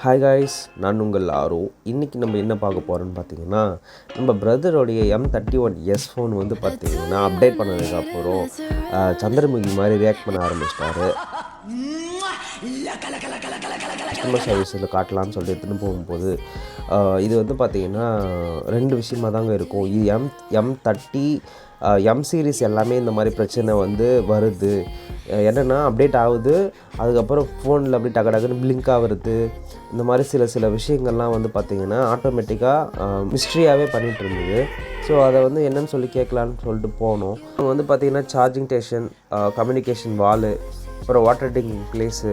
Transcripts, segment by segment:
Hi guys, நான் உங்கள் ஆரோ. இன்றைக்கி நம்ம என்ன பார்க்க போகிறோன்னு பார்த்தீங்கன்னா, நம்ம பிரதருடைய M31s ஃபோன் வந்து பார்த்திங்கன்னா அப்டேட் பண்ணதுக்கப்புறம் சந்திரமுகி மாதிரி ரியாக்ட் பண்ண ஆரம்பிச்சிட்டாரு. கஸ்டமர் சர்வீஸில் காட்டலான்னு சொல்லிட்டு எடுத்துன்னு போகும்போது இது வந்து பார்த்திங்கன்னா 2 விஷயமாக தாங்க இருக்கும். இது M30 M சீரிஸ் எல்லாமே இந்த மாதிரி பிரச்சனை வந்து வருது. என்னென்னா அப்டேட் ஆகுது, அதுக்கப்புறம் ஃபோனில் அப்படி டக்குன்னு பிளிங்க் ஆகுறது, இந்த மாதிரி சில விஷயங்கள்லாம் வந்து பார்த்திங்கன்னா ஆட்டோமேட்டிக்காக மிஸ்ட்ரியாகவே பண்ணிகிட்டு இருந்தது. ஸோ அதை வந்து என்னன்னு சொல்லி கேட்கலான்னு சொல்லிட்டு போனோம். அவங்க வந்து பார்த்திங்கன்னா சார்ஜிங் ஸ்டேஷன், கம்யூனிகேஷன் வாலு, அப்புறம் வாட்டர் டேக்கிங் பிளேஸு,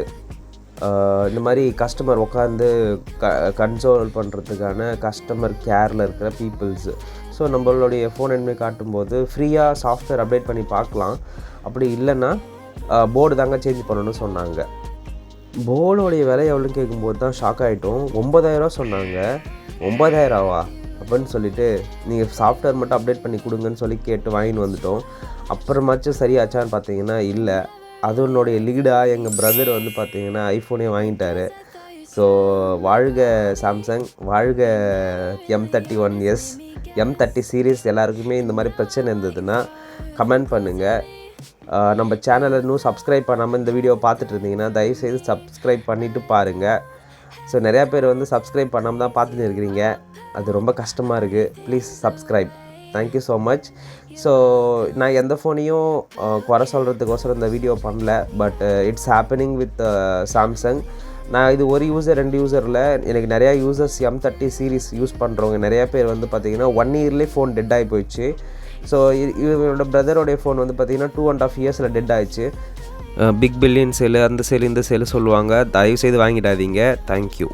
இந்த மாதிரி கஸ்டமர் உட்காந்து கன்சோல் பண்ணுறதுக்கான கஸ்டமர் கேரில் இருக்கிற பீப்புள்ஸு. ஸோ நம்மளுடைய ஃபோன் எண்மை காட்டும்போது ஃப்ரீயாக சாஃப்ட்வேர் அப்டேட் பண்ணி பார்க்கலாம். அப்படி இல்லைன்னா போர்டு தாங்க சேஞ்ச் பண்ணணும்னு சொன்னாங்க. போர்டோடைய விலை எவ்வளோன்னு கேட்கும்போது தான் ஷாக் ஆகிட்டோம். 9000 சொன்னாங்க. 9000வா அப்படின்னு சொல்லிட்டு நீங்கள் சாஃப்ட்வேர் மட்டும் அப்டேட் பண்ணி கொடுங்கன்னு சொல்லி கேட்டு வாங்கின்னு வந்துட்டோம். அப்புறமாச்சும் சரியாச்சான்னு பார்த்தீங்கன்னா இல்லை. அதனுடைய லீடாக எங்கள் பிரதர் வந்து பார்த்திங்கன்னா ஐஃபோனே வாங்கிட்டார். ஸோ வாழ்க சாம்சங், வாழ்க M31s, M30 சீரீஸ். எல்லாருக்குமே இந்த மாதிரி பிரச்சனை இருந்ததுன்னா கமெண்ட் பண்ணுங்கள். நம்ம சேனலை இன்னும் சப்ஸ்கிரைப் பண்ணாமல் இந்த வீடியோ பார்த்துட்டு இருந்தீங்கன்னா தயவுசெய்து சப்ஸ்கிரைப் பண்ணிவிட்டு பாருங்கள். ஸோ நிறையா பேர் வந்து சப்ஸ்கிரைப் பண்ணாமல் தான் பார்த்துட்டு இருக்கிறீங்க. அது ரொம்ப கஷ்டமாக இருக்குது. Please subscribe. Thank you so much. So நான் எந்த ஃபோனையும் குறை சொல்கிறதுக்கோசரம் இந்த வீடியோ பண்ணல. But it's happening with Samsung. நான் இது ஒரு யூசர் 2 யூசரில் எனக்கு நிறையா யூசர்ஸ் M30 சீரீஸ் யூஸ் பண்ணுறவங்க நிறையா பேர் வந்து பார்த்திங்கன்னா 1 இயர்லேயே ஃபோன் டெட் ஆகி போயிடுச்சு. ஸோ இவரோட பிரதரோடைய ஃபோன் வந்து பார்த்திங்கன்னா 2.5 இயர்ஸில் டெட் ஆகிடுச்சு. பிக் பில்லியன் சேலு, அந்த சேலு இந்த சேலு சொல்லுவாங்க. தயவுசெய்து வாங்கிடாதீங்க. தேங்க்யூ.